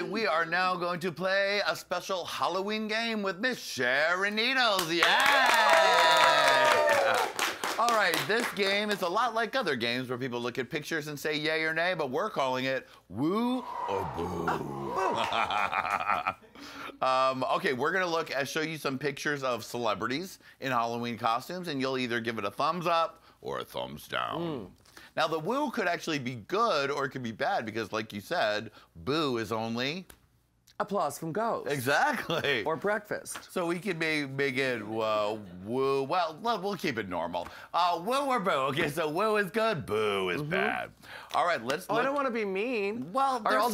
right, we are now going to play a special Halloween game with Miss SHARON Needles. Yeah! All right, this game is a lot like other games where people look at pictures and say yay or nay, but we're calling it Woo or Boo. Okay, we're gonna show you some pictures of celebrities in Halloween costumes, and you'll either give it a thumbs up or a thumbs down. Now, the woo could actually be good or it could be bad because, like you said, boo is only applause from ghosts. Exactly. Or breakfast. So we could make it woo. Well, we'll keep it normal. Woo or boo. Okay, so woo is good, boo is bad. All right, let's look. I don't want to be mean. Well, are all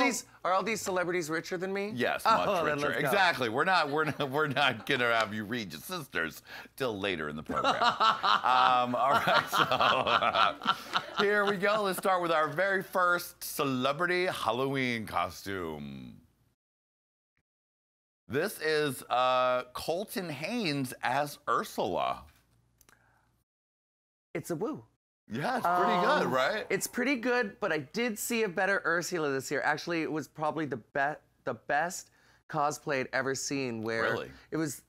these celebrities richer than me? Yes, much richer. Exactly. We're not gonna have you read your sisters till later in the program. All right, so here we go. Let's start with our very first celebrity Halloween costume. This is Colton Haynes as Ursula. It's a woo. Yeah, it's pretty good, right? It's pretty good, but I did see a better Ursula this year. Actually, it was probably the best cosplay I'd ever seen, where it was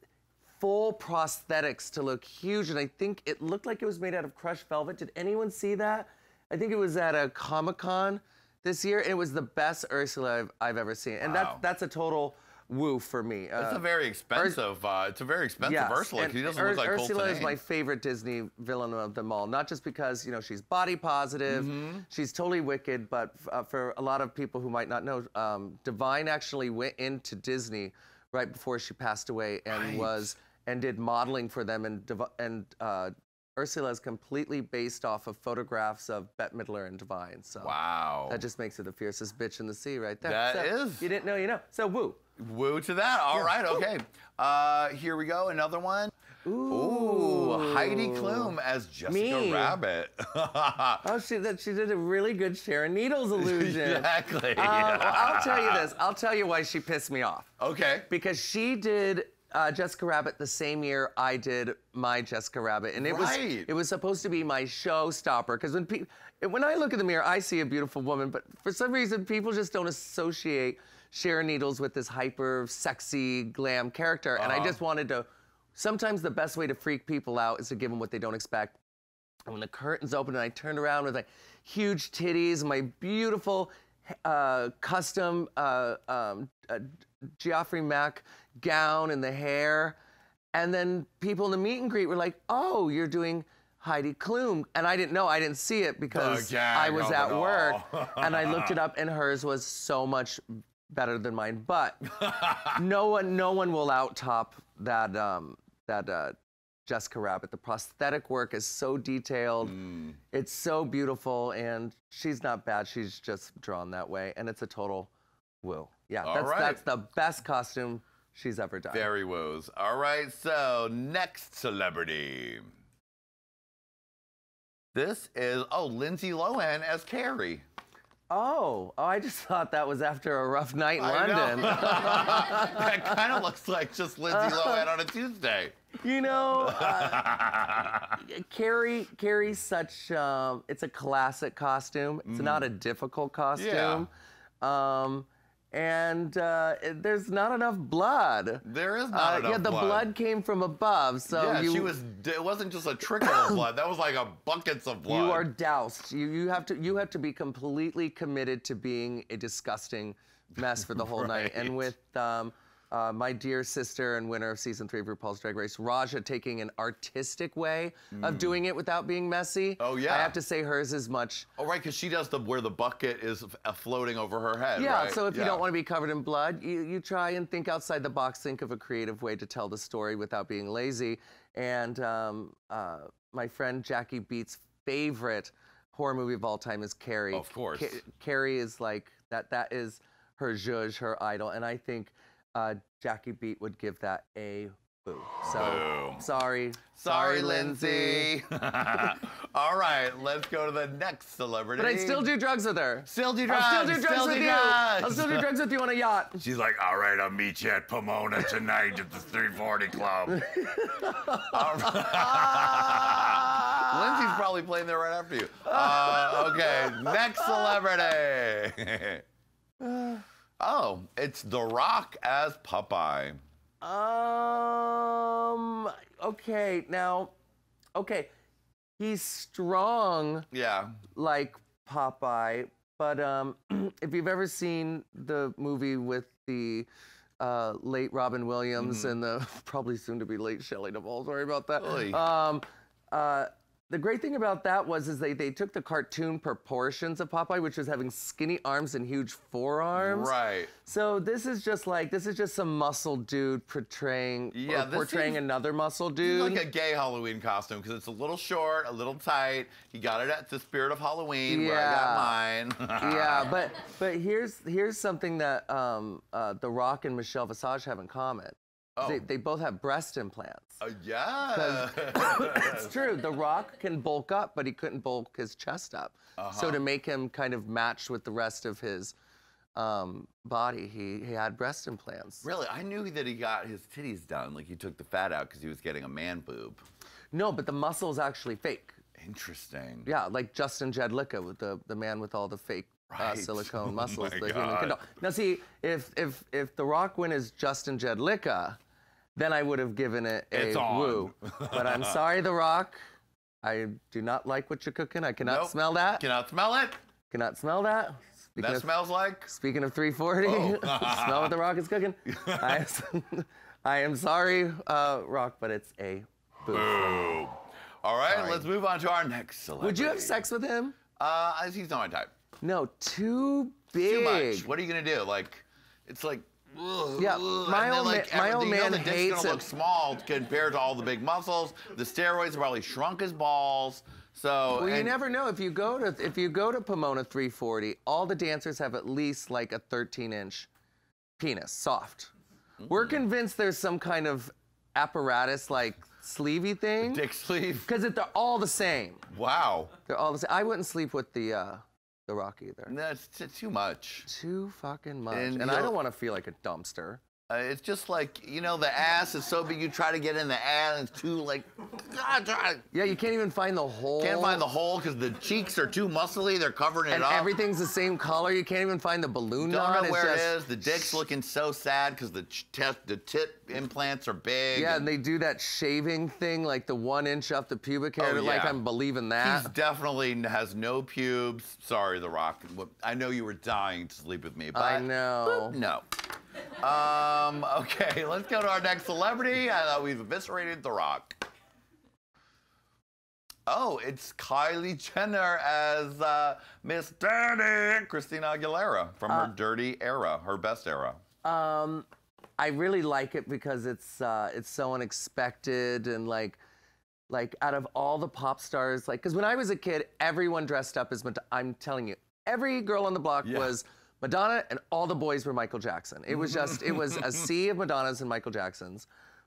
full prosthetics to look huge, and I think it looked like it was made out of crushed velvet. Did anyone see that? I think it was at a Comic-Con this year, and it was the best Ursula I've ever seen. And that's a total woo for me. It's a very expensive. It's a very expensive Ursula. He doesn't look like Colton Ursula Haynes. is my favorite Disney villain of them all. Not just because she's body positive, she's totally wicked, but for a lot of people who might not know, Divine actually went into Disney right before she passed away and did modeling for them, and Ursula is completely based off of photographs of Bette Midler and Divine. So wow, that just makes her the fiercest bitch in the sea, right there. That is. You didn't know, you know. So woo. Woo to that. All right, okay. Here we go. Another one. Ooh. Heidi Klum as Jessica Rabbit. Oh, she did a really good SHARON Needles illusion. Exactly. Well, I'll tell you this. I'll tell you why she pissed me off. Okay. Because she did Jessica Rabbit the same year I did my Jessica Rabbit, and it was supposed to be my showstopper. Because when I look in the mirror, I see a beautiful woman, but for some reason people just don't associate SHARON Needles with this hyper sexy glam character, and I just wanted to. Sometimes the best way to freak people out is to give them what they don't expect. And when the curtains opened and I turned around with like huge titties, my beautiful custom Geoffrey Mack gown and the hair, and then people in the meet and greet were like, "Oh, you're doing Heidi Klum," and I didn't know. I didn't see it because I was at work, and I looked it up, and hers was so much better than mine. But no one will out-top that Jessica Rabbit. The prosthetic work is so detailed. It's so beautiful, and she's not bad. She's just drawn that way, and it's a total woo. Yeah, that's the best costume she's ever done. Very woos. All right, so next celebrity. This is, Lindsay Lohan as Carrie. Oh, I just thought that was after a rough night in London. That kind of looks like just Lindsay Lohan on a Tuesday. You know, Carrie's such, it's a classic costume. It's not a difficult costume. And there's not enough blood. There is not enough blood. Yeah, the blood came from above, so it wasn't just a trickle of blood. That was like buckets of blood. You are doused. You have to be completely committed to being a disgusting mess for the whole night. And with my dear sister and winner of season 3 of RuPaul's Drag Race, Raja, taking an artistic way of doing it without being messy. Oh, yeah. I have to say hers is much... Oh, right, because she does where the bucket is floating over her head, right? So if you don't want to be covered in blood, you try and think outside the box, think of a creative way to tell the story without being lazy. And my friend Jackie Beat's favorite horror movie of all time is Carrie. Of course. Carrie is like, that is her zhuzh, her idol, and I think Jackie Beat would give that a boo. So, sorry, Lindsay. All right, let's go to the next celebrity. But I'd still do drugs with her. Still do drugs. I'll still do drugs with you. I'll still do drugs with you on a yacht. She's like, all right, I'll meet you at Pomona tonight at the 340 Club. Lindsay's probably playing there right after you. Okay, next celebrity. Oh, it's The Rock as Popeye. Okay, now, okay, he's strong. Yeah. Like Popeye, but if you've ever seen the movie with the late Robin Williams and the probably soon to be late Shelley Duvall, sorry about that. The great thing about that is they took the cartoon proportions of Popeye, which was having skinny arms and huge forearms. Right. So this is just some muscle dude portraying another muscle dude. Like a gay Halloween costume because it's a little short, a little tight. He got it at the Spirit of Halloween where I got mine. Yeah, but here's something that The Rock and Michelle Visage have in common. Oh. They both have breast implants. Yeah. It's true. The Rock can bulk up, but he couldn't bulk his chest up. So to make him kind of match with the rest of his body, he had breast implants. Really? I knew that he got his titties done, like he took the fat out because he was getting a man boob. No, but the muscle is actually fake. Interesting. Yeah, like Justin Jedlicka, with the man with all the fake silicone muscles, the human condom. Now see, if The Rock win is Justin Jedlicka, then I would have given it a woo. But I'm sorry, The Rock. I do not like what you're cooking. I cannot smell that. Cannot smell it. Cannot smell that. That smells like? Speaking of 340, smell what The Rock is cooking. I am sorry, Rock, but it's a boo. Boo. All right, let's move on to our next celebrity. Would you have sex with him? He's not my type. No, too big. Too much. What are you gonna do? Like, it's like. Yeah, my old man the hates dick's gonna it. look small compared to all the big muscles. The steroids probably shrunk his balls. So well, you never know. If you go to Pomona 340, all the dancers have at least like a 13-inch penis, soft. We're convinced there's some kind of apparatus like sleevey thing. Dick sleeve. Because they're all the same. Wow. They're all the same. I wouldn't sleep with the Rock either. That's too much. Too fucking much. And I don't want to feel like a dumpster. It's just like, you know, the ass is so big you try to get in the ass and it's too like, yeah, you can't even find the hole. Can't find the hole because the cheeks are too muscly, they're covering it up. And everything's the same color, you can't even find the balloon knot. Don't know where it is, the dick's looking so sad because the tit implants are big. Yeah, and they do that shaving thing, like the 1 inch up the pubic hair, like I'm believing that. He definitely has no pubes. Sorry, The Rock. I know you were dying to sleep with me, but I know. No. Okay, let's go to our next celebrity. I thought we've eviscerated The Rock. Oh, it's Kylie Jenner as Miss Dirty, Christina Aguilera from her dirty era, her best era. I really like it because it's so unexpected and like out of all the pop stars, like, because when I was a kid, everyone dressed up as Madonna. I'm telling you, every girl on the block was Madonna, and all the boys were Michael Jackson. It was just, it was a sea of Madonnas and Michael Jacksons,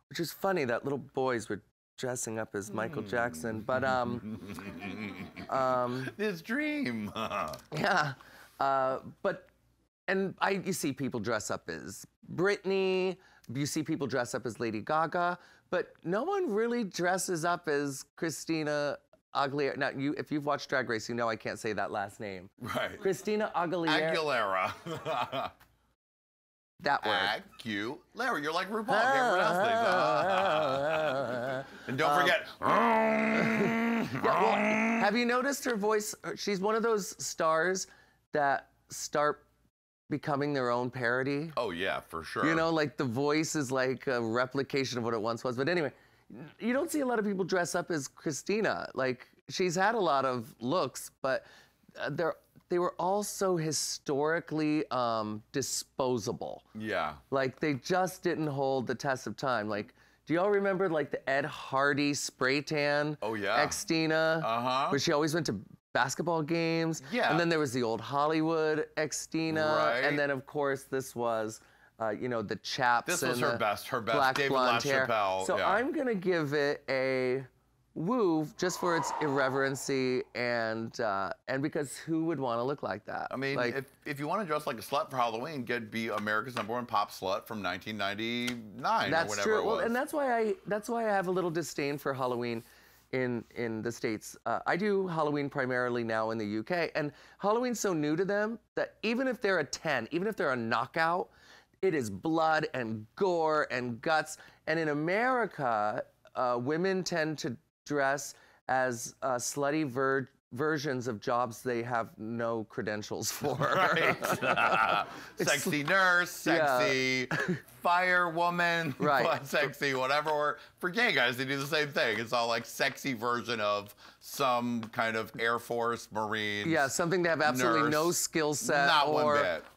which is funny that little boys were dressing up as Michael Jackson, but his dream. Yeah, you see people dress up as Britney, you see people dress up as Lady Gaga, but no one really dresses up as Christina Aguilera. Now, if you've watched Drag Race, you know I can't say that last name. Right. Christina Aguilera. That word. Aguilera. You're like RuPaul. Can't pronounce things. And don't forget. Have you noticed her voice? She's one of those stars that start becoming their own parody. Oh, yeah, for sure. You know, like the voice is like a replication of what it once was. But anyway, you don't see a lot of people dress up as Christina. Like, she's had a lot of looks, but they were all so historically disposable. Yeah. Like, they just didn't hold the test of time. Like, do y'all remember, like, the Ed Hardy spray tan? Oh, yeah. Ex-Tina, where she always went to basketball games. Yeah. And then there was the old Hollywood Ex-Tina. Right. And then, of course, this was, you know, the chaps. This was her best black David blonde hair. LaChapelle. So I'm going to give it a woo just for its irreverency and because who would want to look like that? I mean, like, if you want to dress like a slut for Halloween, be America's #1 pop slut from 1999 or whatever true. it was. Well, and that's why I have a little disdain for Halloween, in the States. I do Halloween primarily now in the UK, and Halloween's so new to them that even if they're a 10, even if they're a knockout, it is blood and gore and guts. And in America, women tend to dress as slutty versions of jobs they have no credentials for. Right. Sexy nurse, sexy firewoman, right. Sexy whatever. Or for gay guys, they do the same thing. It's all like sexy version of some kind of Air Force, Marine. Yeah, something they have absolutely no skill set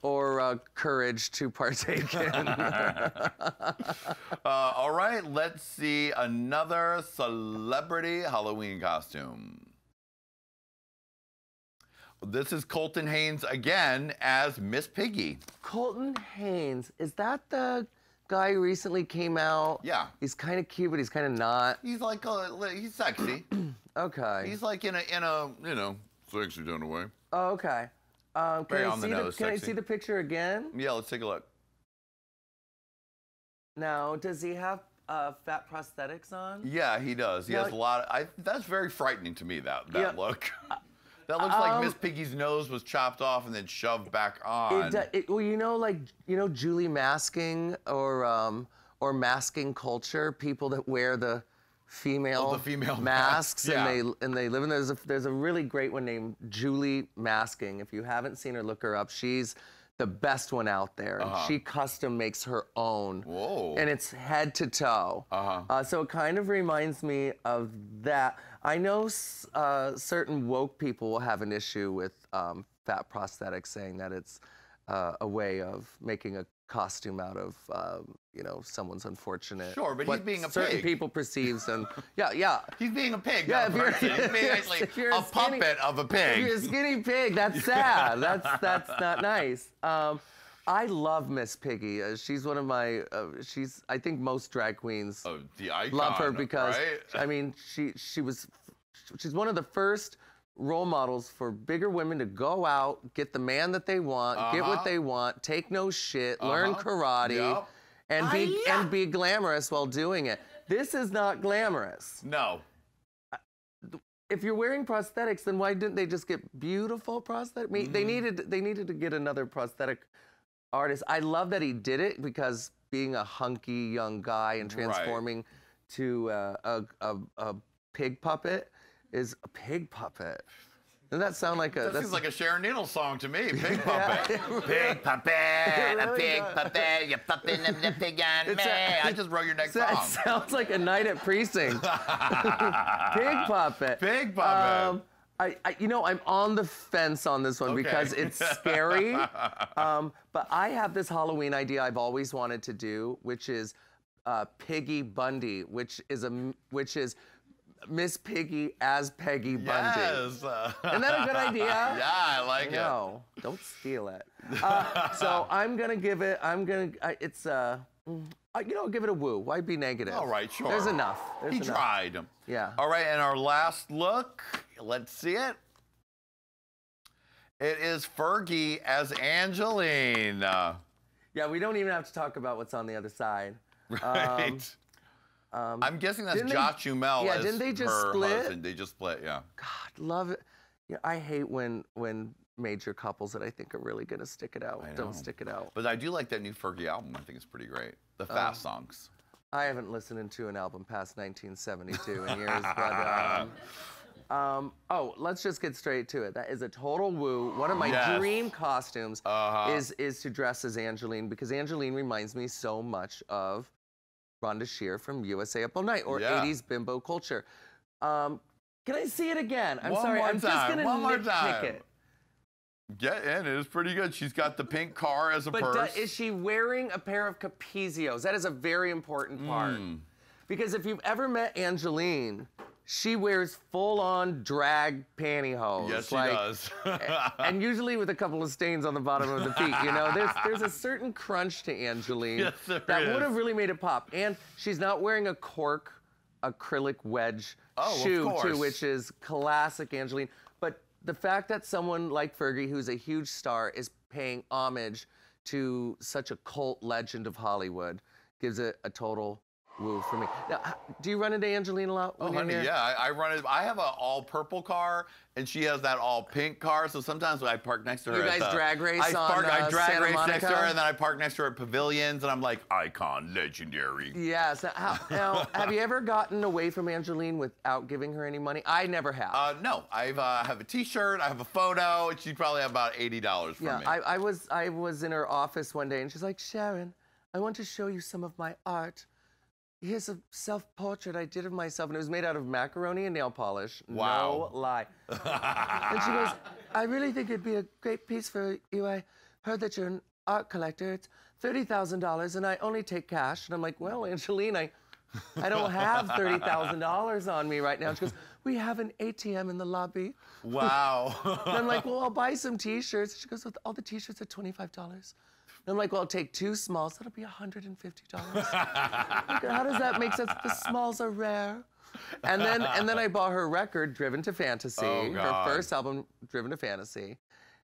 or courage to partake in. All right, let's see another celebrity Halloween costume. This is Colton Haynes again as Miss Piggy. Colton Haynes, is that the guy who recently came out? Yeah. He's kind of cute, but he's kind of not. He's like, he's sexy. Okay. He's like in a, you know, sexy kind of way. Oh, okay. Can I see the picture again? Yeah, let's take a look. Now, does he have fat prosthetics on? Yeah, he does. He has a lot of, that's very frightening to me, that look. That looks like Miss Piggy's nose was chopped off and then shoved back on. Well, you know, Julie masking or masking culture, people that wear the female, masks and they live in. There's a really great one named Julie Masking. If you haven't seen her, look her up. She's the best one out there. And she custom makes her own. Whoa. And it's head to toe. So it kind of reminds me of that. I know certain woke people will have an issue with fat prosthetics, saying that it's a way of making a costume out of, you know, someone's unfortunate. Sure, but he's being a pig. Certain people perceives, and yeah. He's being a pig. Yeah, if you're a puppet of a pig. If you're a skinny pig, that's sad. That's not nice. I love Miss Piggy. She's one of my. I think most drag queens the icon, love her because right? I mean she's one of the first role models for bigger women to go out, get the man that they want, get what they want, take no shit, learn karate, and be glamorous while doing it. This is not glamorous. No. If you're wearing prosthetics, then why didn't they just get beautiful prosthetics? They needed to get another prosthetic artist. I love that he did it because being a hunky young guy and transforming to a pig puppet is a pig puppet. Doesn't that sound like a... That seems like a Sharon Needles song to me. Pig puppet. Pig puppet, a pig puppet, you're pupping the pig on me. I just wrote your next song. That sounds like a night at precinct. Pig puppet. Pig puppet. You know, I'm on the fence on this one because it's scary. But I have this Halloween idea I've always wanted to do, which is Piggy Bundy, which is Miss Piggy as Peggy Bundy. Yes. Isn't that a good idea? Yeah, I like it. No, don't steal it. So I'm gonna give it. It's you know, give it a woo. Why be negative? All right, sure. There's enough. He tried. Yeah. All right, and our last look. Let's see it. It is Fergie as Angeline. Yeah, we don't even have to talk about what's on the other side. Right. I'm guessing that's Josh Duhamel as didn't they just her split? husband. They just split, yeah. God, love it. Yeah, I hate when major couples that I think are really gonna stick it out don't stick it out. But I do like that new Fergie album. I think it's pretty great. The fast songs. I haven't listened to an album past 1972 in years, but let's just get straight to it. That is a total woo. One of my dream costumes is to dress as Angeline because Angeline reminds me so much of Rhonda Shear from USA Up All Night or 80s bimbo culture. Can I see it again? I'm sorry. I'm just going to nitpick it. Yeah, and it is pretty good. She's got the pink car as a purse. But is she wearing a pair of Capezios? That is a very important part. Because if you've ever met Angeline, she wears full-on drag pantyhose. Yes, she does. And usually with a couple of stains on the bottom of the feet. You know, there's a certain crunch to Angeline that would have really made it pop. And she's not wearing a cork acrylic wedge shoe, too, which is classic Angeline. But the fact that someone like Fergie, who's a huge star, is paying homage to such a cult legend of Hollywood gives it a total Woo for me. Now, do you run into Angeline a lot? Oh, honey, yeah, I run it. I have an all purple car, and she has that all pink car. So sometimes when I park next to her, you guys drag race on I drag Santa race Monica? next to her, and then I park next to her at pavilions, and I'm like, icon, legendary. Yes. Now, have you ever gotten away from Angeline without giving her any money? I never have. No, I have a T-shirt, I have a photo, and she'd probably have about $80 from me. I was in her office one day, and she's like, Sharon, I want to show you some of my art. Here's a self-portrait I did of myself, and it was made out of macaroni and nail polish. Wow. No lie. And she goes, I really think it'd be a great piece for you. I heard that you're an art collector. It's $30,000, and I only take cash. And I'm like, well, Angeline, I don't have $30,000 on me right now. She goes, we have an ATM in the lobby. Wow. And I'm like, well, I'll buy some T-shirts. She goes, well, all the T-shirts are $25. And I'm like, well, I'll take 2 smalls. That'll be $150. How does that make sense? The smalls are rare. And then I bought her record, Driven to Fantasy, her first album, Driven to Fantasy,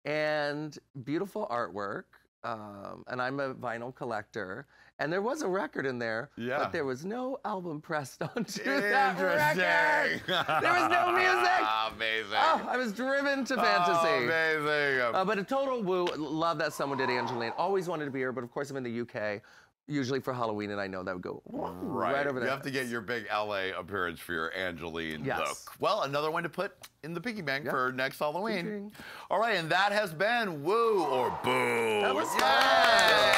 and beautiful artwork. And I'm a vinyl collector. And there was a record in there, but there was no album pressed onto that record. There was no music. Amazing. Oh, I was driven to fantasy. Amazing. But a total woo. Love that someone did Angeline. Always wanted to be her, but of course I'm in the UK, usually for Halloween, and I know that would go right over there. You have to get your big LA appearance for your Angeline yes. look. Well, another one to put in the piggy bank for next Halloween. All right, and that has been Woo or Boo. That was fun.